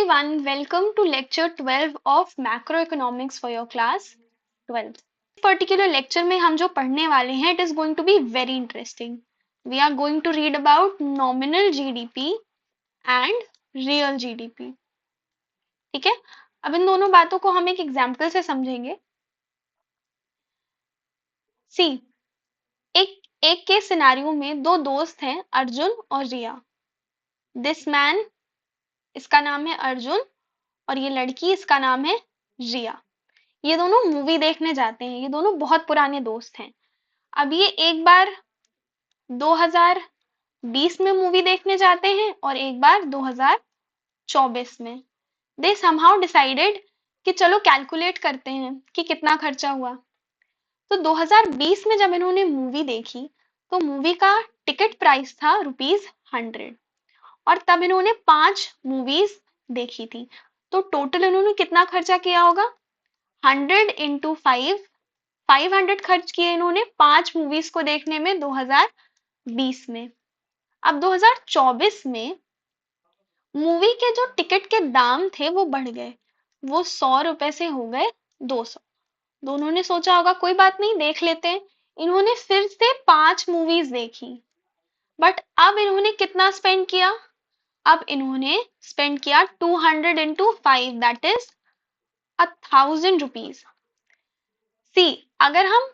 everyone, welcome to lecture 12 of macroeconomics for your class 12th. इस particular lecture में हम जो पढ़ने वाले हैं it is going to be very interesting. We are going to read about nominal GDP and real GDP. ठीक है, अब इन दोनों बातों को हम एक एग्जाम्पल से समझेंगे. See, एक के सिनारियो में दो दोस्त हैं अर्जुन और रिया. This man, इसका नाम है अर्जुन और ये लड़की इसका नाम है रिया. ये दोनों मूवी देखने जाते हैं. ये दोनों बहुत पुराने दोस्त हैं. अब ये एक बार 2020 में मूवी देखने जाते हैं और एक बार 2024 में. दे समहाउ डिसाइडेड कि चलो कैलकुलेट करते हैं कि कितना खर्चा हुआ. तो 2020 में जब इन्होंने मूवी देखी तो मूवी का टिकट प्राइस था ₹100 और तब इन्होंने 5 मूवीज देखी थी. तो टोटल इन्होंने कितना खर्चा किया होगा? 100 into 500 खर्च किए इन्होंने 5 मूवीज को देखने में 2020 में. अब 2024 में मूवी के जो टिकट के दाम थे वो बढ़ गए. वो 100 रुपए से हो गए 200. दोनों ने सोचा होगा कोई बात नहीं, देख लेते हैं. इन्होंने फिर से 5 मूवीज देखी. बट अब इन्होंने कितना स्पेंड किया? अब इन्होंने स्पेंड किया 200 into 5, दैट इज 1000 रुपीज. सी, अगर हम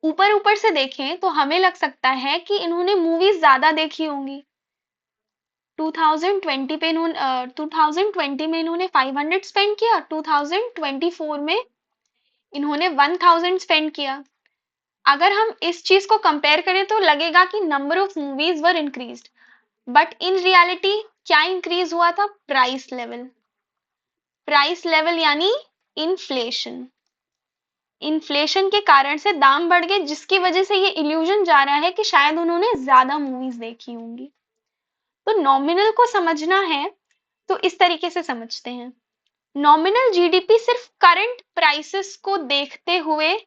ऊपर ऊपर से देखें तो हमें लग सकता है कि इन्होंने मूवीज ज्यादा देखी होंगी. 2020 में इन्होंने 500 स्पेंड किया, 2024 में इन्होंने 1000 स्पेंड किया. अगर हम इस चीज को कंपेयर करें तो लगेगा कि number of movies were increased, but in reality क्या इंक्रीज हुआ था? Price level. प्राइस लेवल यानी इन्फ्लेशन. इन्फ्लेशन के कारण से दाम बढ़ गए, जिसकी वजह से ये इल्यूजन जा रहा है कि शायद उन्होंने ज्यादा मूवीज देखी होंगी. तो नॉमिनल को समझना है तो इस तरीके से समझते हैं. नॉमिनल जीडीपी सिर्फ करंट प्राइसेस को देखते हुए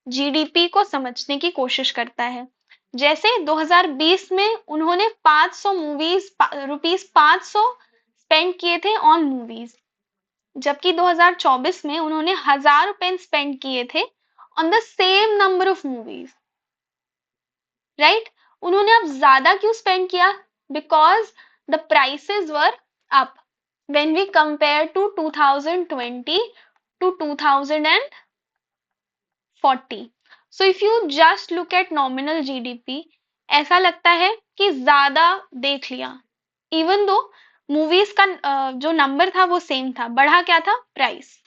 जीडीपी को समझने की कोशिश करता है. जैसे 2020 में उन्होंने 500 मूवीज ₹500 स्पेंड किए थे ऑन मूवीज, जबकि 2024 में उन्होंने 1000 रुपए स्पेंड किए थे on the same number of movies. Right? उन्होंने अब ज्यादा क्यों स्पेंड किया? Because the prices were up when we compare to 2020 to 2040. So if you just look at nominal GDP, ऐसा लगता है कि ज्यादा देख लिया, इवन दो मूवीज का जो नंबर था वो सेम था. बढ़ा क्या था? प्राइस.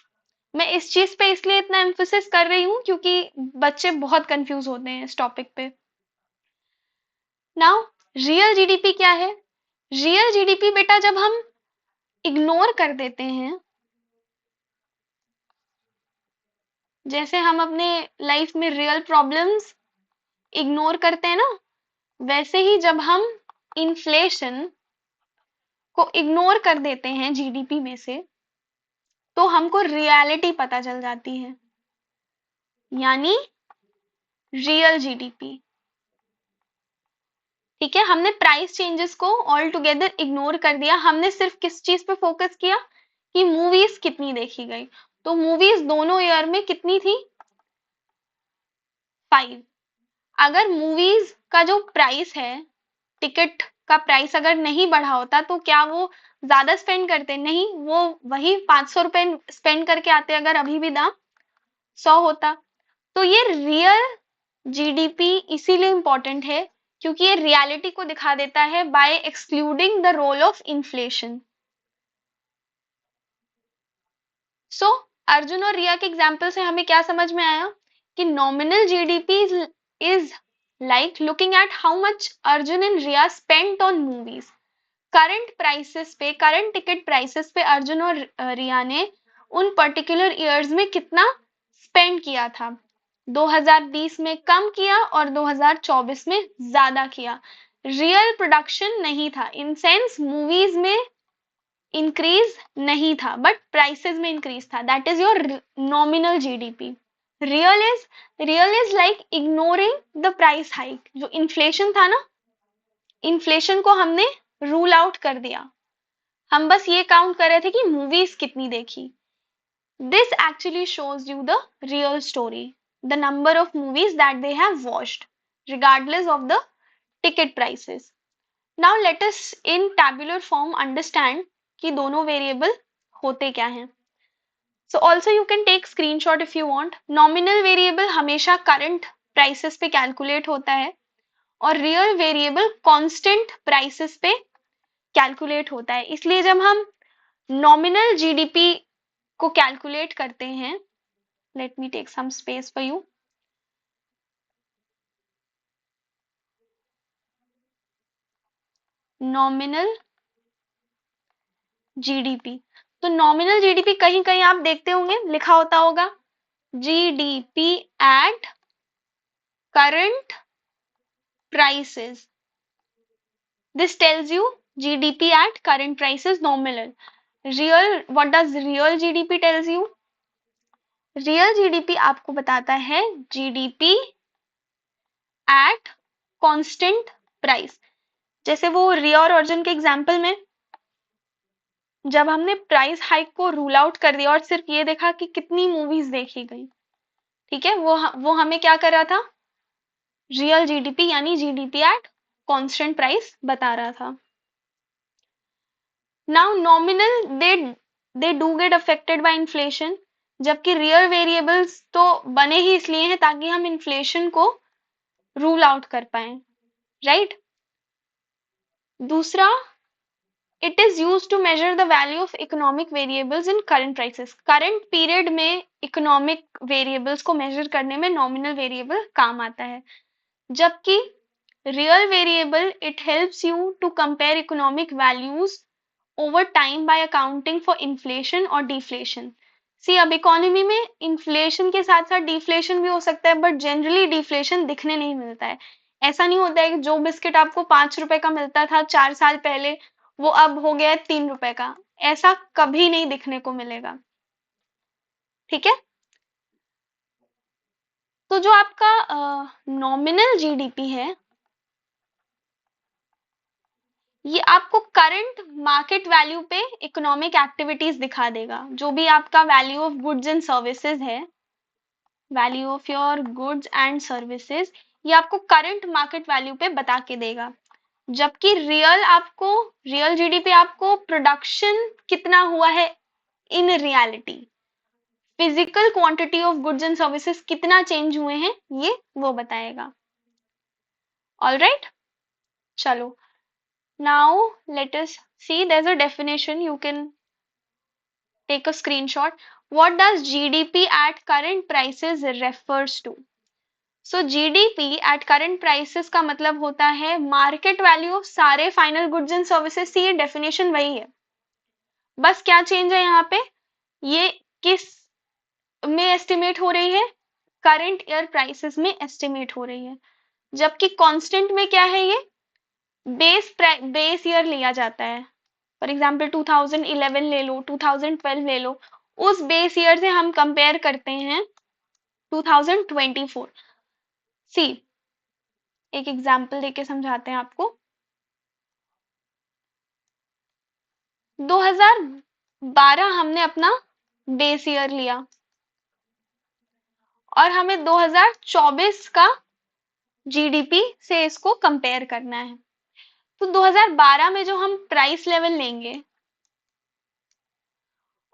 मैं इस चीज पे इसलिए इतना एम्फोसिस कर रही हूँ क्योंकि बच्चे बहुत कंफ्यूज होते हैं इस टॉपिक पे. नाउ रियल जीडीपी क्या है? रियल जीडीपी बेटा जब हम इग्नोर कर देते हैं, जैसे हम अपने लाइफ में रियल प्रॉब्लम्स इग्नोर करते हैं ना, वैसे ही जब हम इन्फ्लेशन को इग्नोर कर देते हैं जीडीपी में से तो हमको रियलिटी पता चल जाती है, यानी रियल जीडीपी. ठीक है, हमने प्राइस चेंजेस को ऑल टुगेदर इग्नोर कर दिया. हमने सिर्फ किस चीज पे फोकस किया कि मूवीज कितनी देखी गई. तो मूवीज दोनों ईयर में कितनी थी? 5. अगर मूवीज का जो प्राइस है, टिकट का प्राइस अगर नहीं बढ़ा होता तो क्या वो ज्यादा स्पेंड करते? नहीं, वो वही 500 रुपए स्पेंड करके आते अगर अभी भी दाम 100 होता. तो ये रियल जीडीपी इसीलिए इंपॉर्टेंट है क्योंकि ये रियलिटी को दिखा देता है by excluding the role of inflation. So Arjun और रिया के एग्जाम्पल से हमें क्या समझ में आया कि nominal GDP is like looking at how much Arjun and Riya spent on movies. Current prices पे, करंट टिकट प्राइसेस पे अर्जुन और रिया ने उन पर्टिकुलर ईयर्स में कितना स्पेंड किया था. 2020 में कम किया और 2024 में ज्यादा किया. रियल प्रोडक्शन नहीं था, इन सेंस मूवीज में इंक्रीज नहीं था बट प्राइसेस में इंक्रीज था. That is your nominal GDP. Real is like ignoring the price hike. जो इन्फ्लेशन था ना, इन्फ्लेशन को हमने रूल आउट कर दिया. हम बस ये काउंट कर रहे थे कि मूवीज कितनी देखी। This actually shows you the real story, the number of movies that they have watched, regardless of the ticket prices. Now let us in tabular form understand कि दोनों variable होते क्या हैं. So also you can take screenshot if you want. Nominal variable हमेशा current prices पे calculate होता है और real variable constant prices पे calculate होता है. इसलिए जब हम nominal GDP को calculate करते हैं, let me take some space for you. Nominal GDP, तो नॉमिनल जीडीपी कहीं कहीं आप देखते होंगे लिखा होता होगा GDP at current prices. This tells you GDP at current prices nominal. Real, what does real GDP tells you? Real GDP आपको बताता है जीडीपी एट कांस्टेंट प्राइस. जैसे वो रिया और अर्जुन के एग्जांपल में जब हमने प्राइस हाइक को रूल आउट कर दिया और सिर्फ ये देखा कि कितनी मूवीज देखी गई, ठीक है, वो हमें क्या कर रहा था, रियल जीडीपी यानी जीडीपी एट कांस्टेंट प्राइस बता रहा था. Now nominal they do get affected by inflation, जबकि रियल वेरिएबल्स तो बने ही इसलिए हैं ताकि हम इन्फ्लेशन को रूल आउट कर पाए, राइट. दूसरा, it is used to measure the value of economic variables in current prices. current period में economic variables को measure करने में nominal variable काम आता है, जबकि real variable it helps you to compare economic values over time by accounting for inflation or deflation. सी अब economy में इन्फ्लेशन के साथ साथ डिफ्लेशन भी हो सकता है, बट जनरली डिफ्लेशन दिखने नहीं मिलता है. ऐसा नहीं होता है कि जो बिस्किट आपको 5 रुपए का मिलता था 4 साल पहले वो अब हो गया है 3 रुपए का, ऐसा कभी नहीं दिखने को मिलेगा, ठीक है. तो जो आपका नॉमिनल जीडीपी है ये आपको करंट मार्केट वैल्यू पे इकोनॉमिक एक्टिविटीज दिखा देगा. जो भी आपका value of goods and services है, value of your goods and services, ये आपको करंट मार्केट वैल्यू पे बता के देगा. जबकि रियल जीडीपी आपको प्रोडक्शन कितना हुआ है in reality, physical quantity of goods and services कितना चेंज हुए हैं ये वो बताएगा. ऑल राइट, चलो. Now let us see, there's a definition, you can take a screenshot. What does GDP at current prices refers to? So GDP at current prices का मतलब होता है मार्केट वैल्यू ऑफ सारे फाइनल गुड्स एंड सर्विसेज. ये definition वही है, बस क्या चेंज है यहाँ पे, ये किस में एस्टिमेट हो रही है, करंट ईयर प्राइसेस में एस्टिमेट हो रही है. जबकि कांस्टेंट में क्या है, ये बेस ईयर लिया जाता है. फॉर एग्जाम्पल 2011 ले लो, 2012 ले लो, उस बेस ईयर से हम कंपेयर करते हैं 2024. सी एक एग्जाम्पल देके समझाते हैं आपको. 2012 हमने अपना बेस ईयर लिया और हमें 2024 का जीडीपी से इसको कंपेयर करना है. तो 2012 में जो हम प्राइस लेवल लेंगे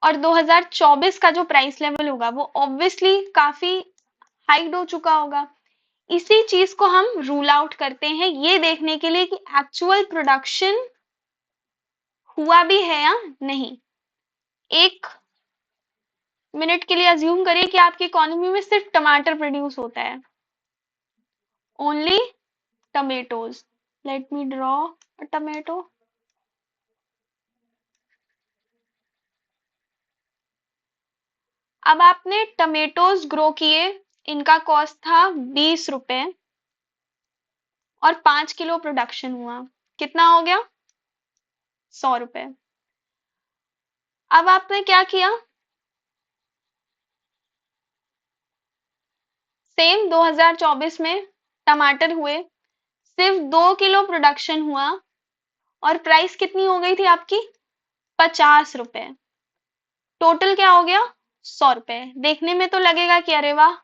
और 2024 का जो प्राइस लेवल होगा वो ऑब्वियसली काफी हाइड हो चुका होगा. इसी चीज को हम रूल आउट करते हैं ये देखने के लिए कि एक्चुअल प्रोडक्शन हुआ भी है या नहीं. एक मिनट के लिए अज्यूम करिए कि आपकी इकोनॉमी में सिर्फ टमाटर प्रोड्यूस होता है, only tomatoes. Let me draw a tomato. अब आपने टमेटोज ग्रो किए, इनका कॉस्ट था 20 रुपए और 5 किलो प्रोडक्शन हुआ, कितना हो गया, 100 रुपए. अब आपने क्या किया, सेम 2024 में टमाटर हुए, सिर्फ 2 किलो प्रोडक्शन हुआ और प्राइस कितनी हो गई थी आपकी, 50 रुपए, टोटल क्या हो गया 100 रुपए। देखने में तो लगेगा कि अरे वाह,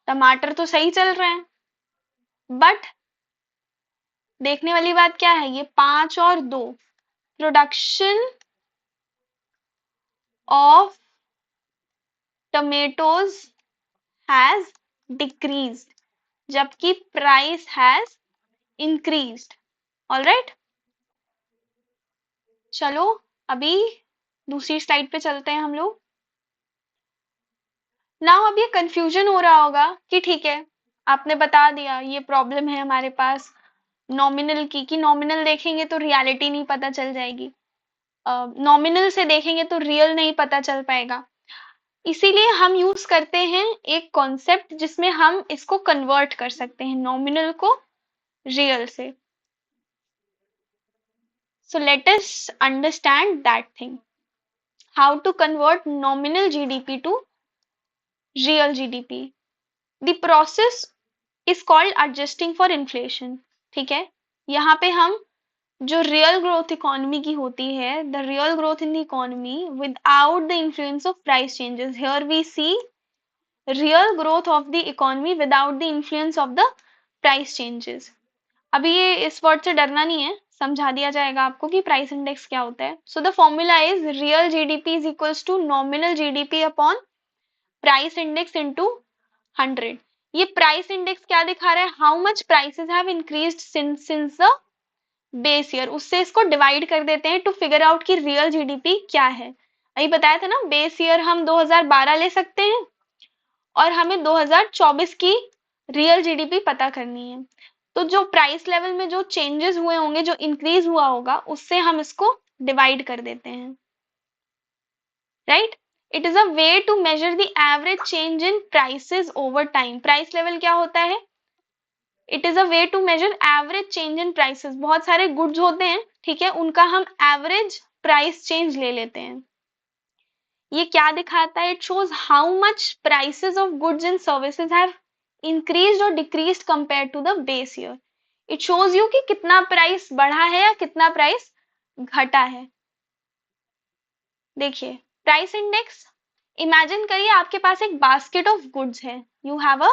टमाटर तो सही चल रहे हैं, बट देखने वाली बात क्या है, ये 5 और 2, production of tomatoes has decreased, जबकि प्राइस हैज इंक्रीज्ड। ऑलराइट, चलो अभी दूसरी स्लाइड पे चलते हैं हम लोग। नाउ अब ये कंफ्यूजन हो रहा होगा कि ठीक है, आपने बता दिया ये प्रॉब्लम है हमारे पास नॉमिनल की, कि नॉमिनल देखेंगे तो रियलिटी नहीं पता चल जाएगी, नॉमिनल से देखेंगे तो रियल नहीं पता चल पाएगा। इसीलिए हम यूज करते हैं एक कॉन्सेप्ट जिसमें हम इसको कन्वर्ट कर सकते हैं नॉमिनल को रियल से। So let us understand that thing. How to convert nominal GDP to real GDP. The process is called adjusting for inflation. ठीक है, यहाँ पे हम जो रियल ग्रोथ इकोनॉमी की होती है, the real growth in the economy without the influence of price changes, here we see real growth of the economy without the influence of the price changes. अभी ये इस वर्ड से डरना नहीं है, समझा दिया जाएगा आपको कि प्राइस इंडेक्स क्या होता है। So the formula is real GDP is equals to nominal GDP upon price index into 100। ये प्राइस इंडेक्स क्या दिखा रहा है, how much prices have increased since the base year, उससे इसको डिवाइड कर देते हैं टू फिगर आउट कि रियल जीडीपी क्या है। अभी बताया था ना, बेस ईयर हम 2012 ले सकते हैं और हमें 2024 की रियल जीडीपी पता करनी है। तो जो प्राइस लेवल में जो चेंजेस हुए होंगे, जो इंक्रीज हुआ होगा, उससे हम इसको डिवाइड कर देते हैं, right. It is a way to measure the average change in prices over time. Price level क्या होता है, it is a way to measure average change in prices. बहुत सारे गुड्स होते हैं, ठीक है, उनका हम एवरेज प्राइस चेंज ले लेते हैं। ये क्या दिखाता है, it shows how much prices of goods and services have increased और decreased compare to the base year. It shows you कि कितना प्राइस बढ़ा है या कितना प्राइस घटा है। देखिए प्राइस इंडेक्स, इमेजिन करिए आपके पास एक बास्केट ऑफ गुड्स है, you have a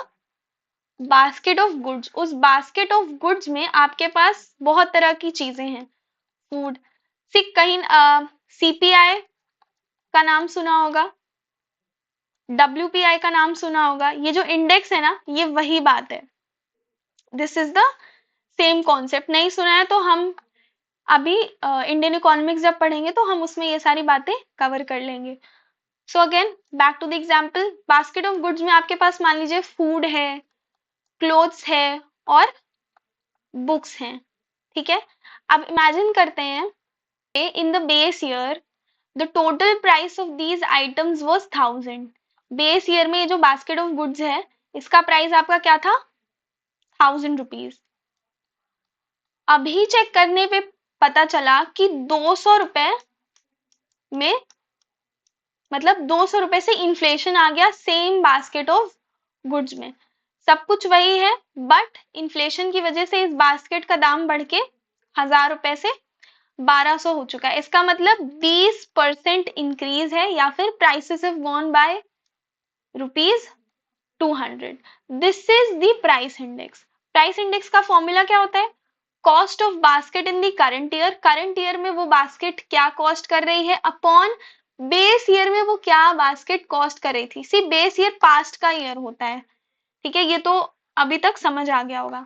basket of goods. उस बास्केट ऑफ गुड्स में आपके पास बहुत तरह की चीजें हैं, फूड, कहीं सीपीआई का नाम सुना होगा, WPI का नाम सुना होगा। ये जो इंडेक्स है ना, ये वही बात है, this is the same concept. नहीं सुना है तो हम अभी इंडियन इकोनॉमिक्स जब पढ़ेंगे तो हम उसमें ये सारी बातें कवर कर लेंगे। So again back to the example, basket of goods में आपके पास मान लीजिए फूड है, क्लोथ्स है और बुक्स हैं, ठीक है। अब इमेजिन करते हैं in the base year the total price of these items was 1000। Base year में ये जो बास्केट ऑफ गुड्स है, इसका प्राइस आपका क्या था, 1000 रुपीज। अभी चेक करने पे पता चला कि 200 रुपए में, मतलब 200 रुपए से इन्फ्लेशन आ गया सेम बास्केट ऑफ गुड्स में। सब कुछ वही है, बट इन्फ्लेशन की वजह से इस बास्केट का दाम बढ़ के 1000 रुपए से 1200 हो चुका है। इसका मतलब 20% इंक्रीज है, या फिर prices have gone by ₹200। This is the price index. Price index का फॉर्मूला क्या होता है, cost of basket in the current year. Current year में वो बास्केट क्या कॉस्ट कर रही है अपॉन बेस ईयर में वो क्या बास्केट कॉस्ट कर रही थी। सी बेस ईयर पास्ट का ईयर होता है, ठीक है, ये तो अभी तक समझ आ गया होगा।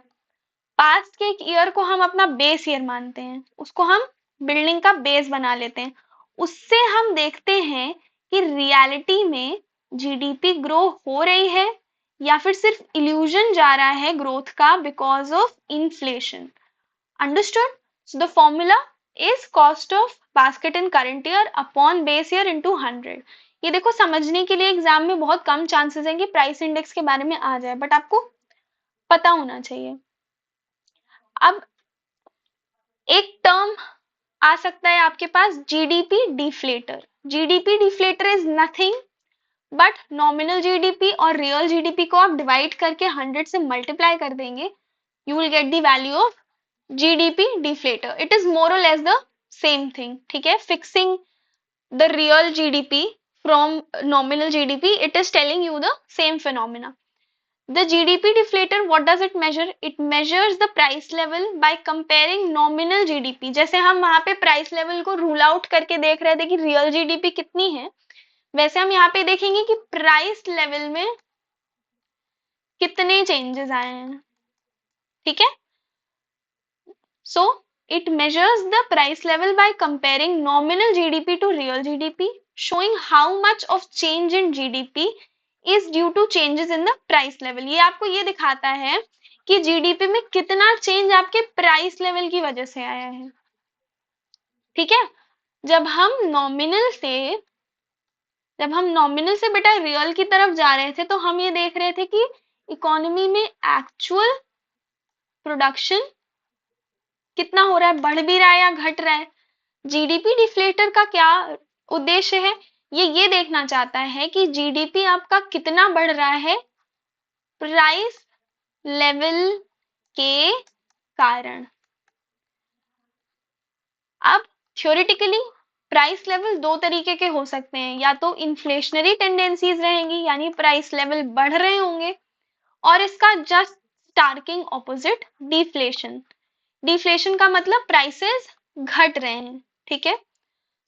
पास्ट के एक ईयर को हम अपना बेस ईयर मानते हैं, उसको हम बिल्डिंग का बेस बना लेते हैं। उससे हम देखते हैं कि रियलिटी में जीडीपी ग्रो हो रही है या फिर सिर्फ इल्यूजन जा रहा है ग्रोथ का because of inflation. Understood. So the formula is cost of basket in current year upon base year into 100। ये देखो समझने के लिए एग्जाम में बहुत कम चांसेस हैं कि प्राइस इंडेक्स के बारे में आ जाए, बट आपको पता होना चाहिए। अब एक टर्म आ सकता है आपके पास, GDP deflator. GDP deflator is nothing but nominal GDP और रियल जीडीपी को आप डिवाइड करके 100 से मल्टीप्लाई कर देंगे, you will get the value of GDP deflator. It is more और लेस द सेम थिंग, ठीक है. Fixing the real GDP from nominal GDP, it is telling you the same phenomena. The GDP deflator, what does it measure? It measures the price level by comparing nominal GDP. जैसे हम वहां पे price level को rule out करके देख रहे थे कि रियल जीडीपी कितनी है, वैसे हम यहाँ पे देखेंगे कि प्राइस लेवल में कितने चेंजेस आए हैं. ठीक है. So it measures the price level by comparing nominal GDP to real GDP, showing how much of change in GDP is due to changes in the price level. ये आपको ये दिखाता है कि जीडीपी में कितना चेंज आपके प्राइस लेवल की वजह से आया है. ठीक है. जब हम नॉमिनल से बेटा रियल की तरफ जा रहे थे तो हम ये देख रहे थे कि इकोनॉमी में एक्चुअल प्रोडक्शन कितना हो रहा है, बढ़ भी रहा है या घट रहा है. जीडीपी डिफ्लेटर का क्या उद्देश्य है? ये देखना चाहता है कि जीडीपी आपका कितना बढ़ रहा है प्राइस लेवल के कारण. अब थ्योरेटिकली प्राइस लेवल दो तरीके के हो सकते हैं, या तो इन्फ्लेशनरी टेंडेंसीज रहेंगी यानी प्राइस लेवल बढ़ रहे होंगे, और इसका जस्ट स्टार्किंग ऑपोजिट डिफ्लेशन. डिफ्लेशन का मतलब प्राइसेस घट रहे हैं. ठीक है.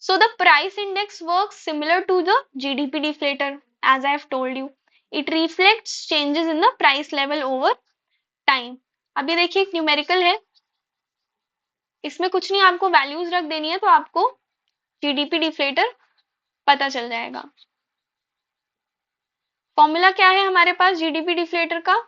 So the price index works similar to the GDP deflator, as I have told you. It reflects changes in the price level over time. अभी देखिए एक न्यूमेरिकल है, इसमें कुछ नहीं, आपको वैल्यूज रख देनी है तो आपको जीडीपी डिफ्लेटर पता चल जाएगा. फॉर्मूला क्या है हमारे पास जीडीपी डिफ्लेटर का?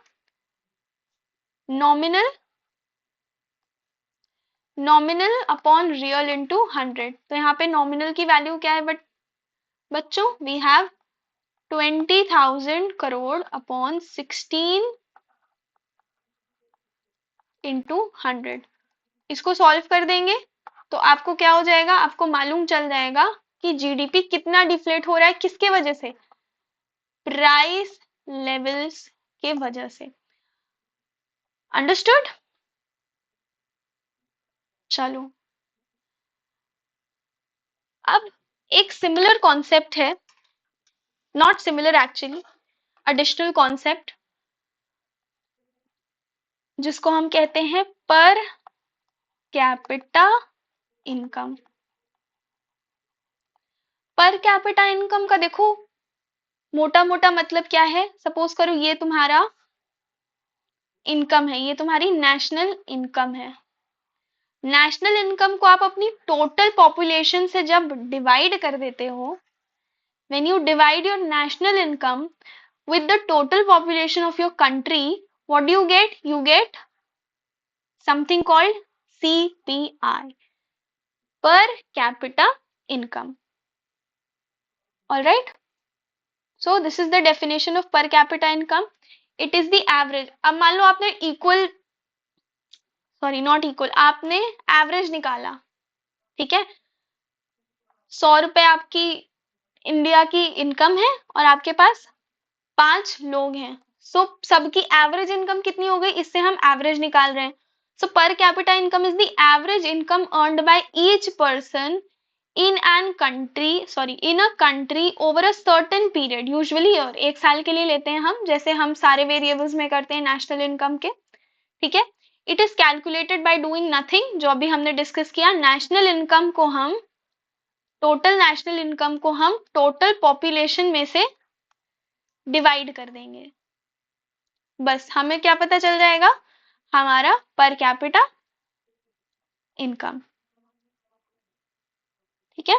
Nominal upon real into 100. तो यहाँ पे नॉमिनल की वैल्यू क्या है बच्चों? We have 20,000 crore upon 16 into 100. इसको सॉल्व कर देंगे तो आपको क्या हो जाएगा, आपको मालूम चल जाएगा कि जीडीपी कितना डिफ्लेट हो रहा है, किसके वजह से? प्राइस लेवल्स के वजह से. अंडरस्टूड? चलो अब एक सिमिलर कॉन्सेप्ट है, not similar actually, additional concept, जिसको हम कहते हैं पर कैपिटा इनकम. पर कैपिटा इनकम का देखो मोटा मोटा मतलब क्या है. सपोज करो ये तुम्हारा इनकम है, ये तुम्हारी नेशनल इनकम है. नेशनल इनकम को आप अपनी टोटल पॉपुलेशन से जब डिवाइड कर देते हो, when you divide your national income with the total population of your country, what do you get? You get something called CPI, पर capita income. Alright, so this is the definition of पर capita income. It is the average. अब मान लो आपने not equal, आपने average निकाला. ठीक है. 100 रुपए आपकी इंडिया की इनकम है और आपके पास 5 लोग हैं. सो सबकी एवरेज इनकम कितनी हो गई, इससे हम एवरेज निकाल रहे हैं. So per capita income is the average income earned by each person in a country over a certain period, usually year. एक साल के लिए लेते हैं हम, जैसे हम सारे वेरिएबल्स में करते हैं नेशनल इनकम के. ठीक है. It is calculated by doing nothing, जो अभी हमने डिस्कस किया. टोटल नेशनल इनकम को हम टोटल पॉपुलेशन में से डिवाइड कर देंगे. बस हमें क्या पता चल जाएगा? हमारा पर कैपिटा इनकम. ठीक है.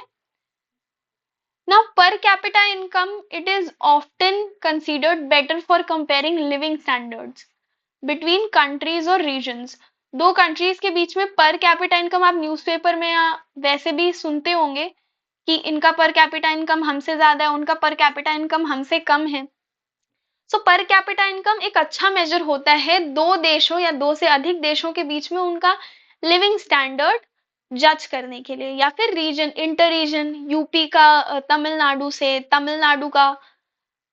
Now, per capita income, it is often considered better for comparing living standards between countries or regions. दो कंट्रीज के बीच में पर कैपिटा इनकम आप न्यूज़पेपर में या वैसे भी सुनते होंगे कि इनका पर कैपिटा इनकम हमसे ज्यादा है, उनका पर कैपिटा इनकम हमसे कम है. सो पर कैपिटा इनकम एक अच्छा मेजर होता है दो देशों या दो से अधिक देशों के बीच में उनका लिविंग स्टैंडर्ड जज करने के लिए, या फिर रीजन इंटर रीजन, यूपी का तमिलनाडु से, तमिलनाडु का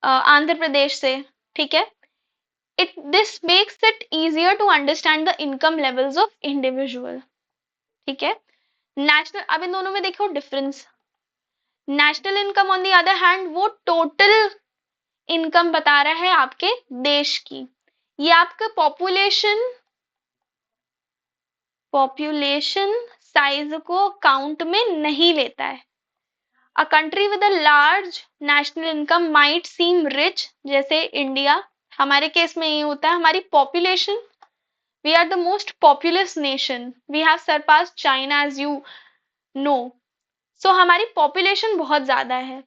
आंध्र प्रदेश से. ठीक है. This makes it easier to understand the income levels of individual. ठीक है. नेशनल, अब इन दोनों में देखो difference. National income on the other hand वो टोटल इनकम बता रहा है आपके देश की, ये आपका पॉपुलेशन साइज को काउंट में नहीं लेता है। A country with a large national income might seem rich, जैसे इंडिया, हमारे केस में ये होता है, हमारी population, we are the most populous nation, we have surpass China as you know. So हमारी पॉपुलेशन बहुत ज्यादा है,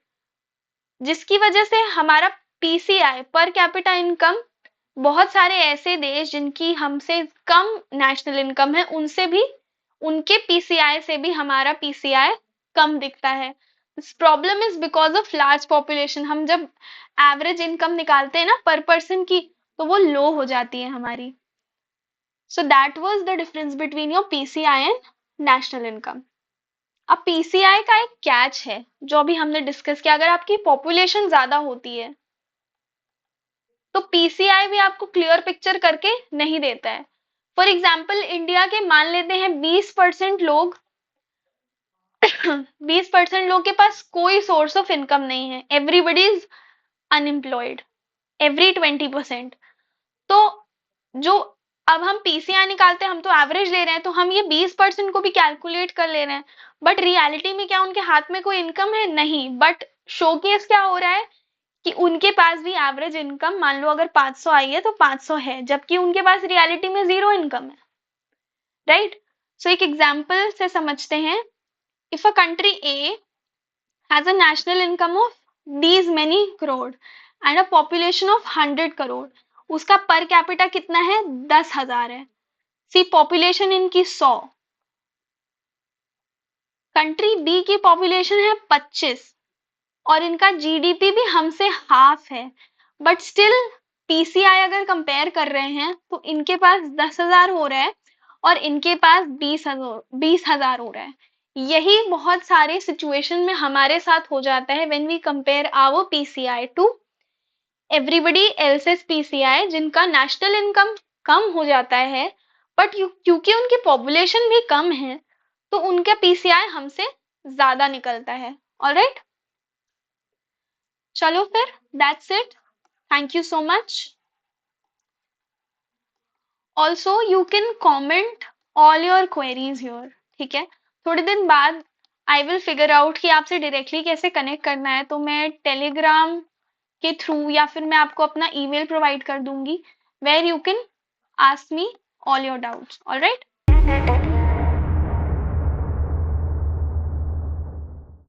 जिसकी वजह से हमारा पीसीआई पर कैपिटा इनकम, बहुत सारे ऐसे देश जिनकी हमसे कम नेशनल इनकम है, उनसे भी, उनके पीसीआई से भी हमारा पीसीआई कम दिखता है। This problem is because of large population. हम जब एवरेज इनकम निकालते हैं ना पर पर्सन की, तो वो लो हो जाती है हमारी। So that was the difference between your PCI and national income. अब पीसीआई का एक कैच है जो अभी हमने डिस्कस किया, अगर आपकी पॉपुलेशन ज्यादा होती है तो पीसीआई भी आपको क्लियर पिक्चर करके नहीं देता है। फॉर एग्जाम्पल इंडिया के मान लेते हैं 20% लोग 20% लोग के पास कोई सोर्स ऑफ इनकम नहीं है, एवरीबडी इज अनएम्प्लॉयड, एवरी 20%। तो जो, अब हम पीसीआई निकालते हैं, हम तो एवरेज ले रहे हैं, तो हम ये 20% को भी कैलकुलेट कर ले रहे हैं, बट रियलिटी में क्या उनके हाथ में कोई इनकम है? नहीं। बट शोकेस क्या हो रहा है कि उनके पास भी एवरेज इनकम, मान लो अगर 500 आई है तो 500 है, जबकि उनके पास रियलिटी में जीरो इनकम है, राइट। सो एक एग्जांपल से समझते हैं। If a country A has a national income of these many crore and a population of 100 crore, उसका पर कैपिटा कितना है? 10,000 है। सी पॉपुलेशन इनकी 100, कंट्री बी की पॉपुलेशन है 25 और इनका जीडीपी भी हमसे हाफ है, बट स्टिल पीसीआई अगर कंपेयर कर रहे हैं तो इनके पास 10,000 हो रहा है और इनके पास 20,000 हो रहा है। यही बहुत सारे सिचुएशन में हमारे साथ हो जाता है when we compare our PCI to everybody else's PCI, जिनका नेशनल इनकम कम हो जाता है, बट क्योंकि उनकी पॉपुलेशन भी कम है तो उनका पीसीआई हमसे ज्यादा निकलता है। ऑलराइट, चलो फिर, that's it, thank you so much. Also you can comment all your queries here, ठीक है। थोड़े दिन बाद आई विल फिगर आउट कि आपसे डायरेक्टली कैसे कनेक्ट करना है, तो मैं टेलीग्राम के थ्रू या फिर मैं आपको अपना ईमेल प्रोवाइड कर दूंगी, where you can ask me all your doubts. Alright.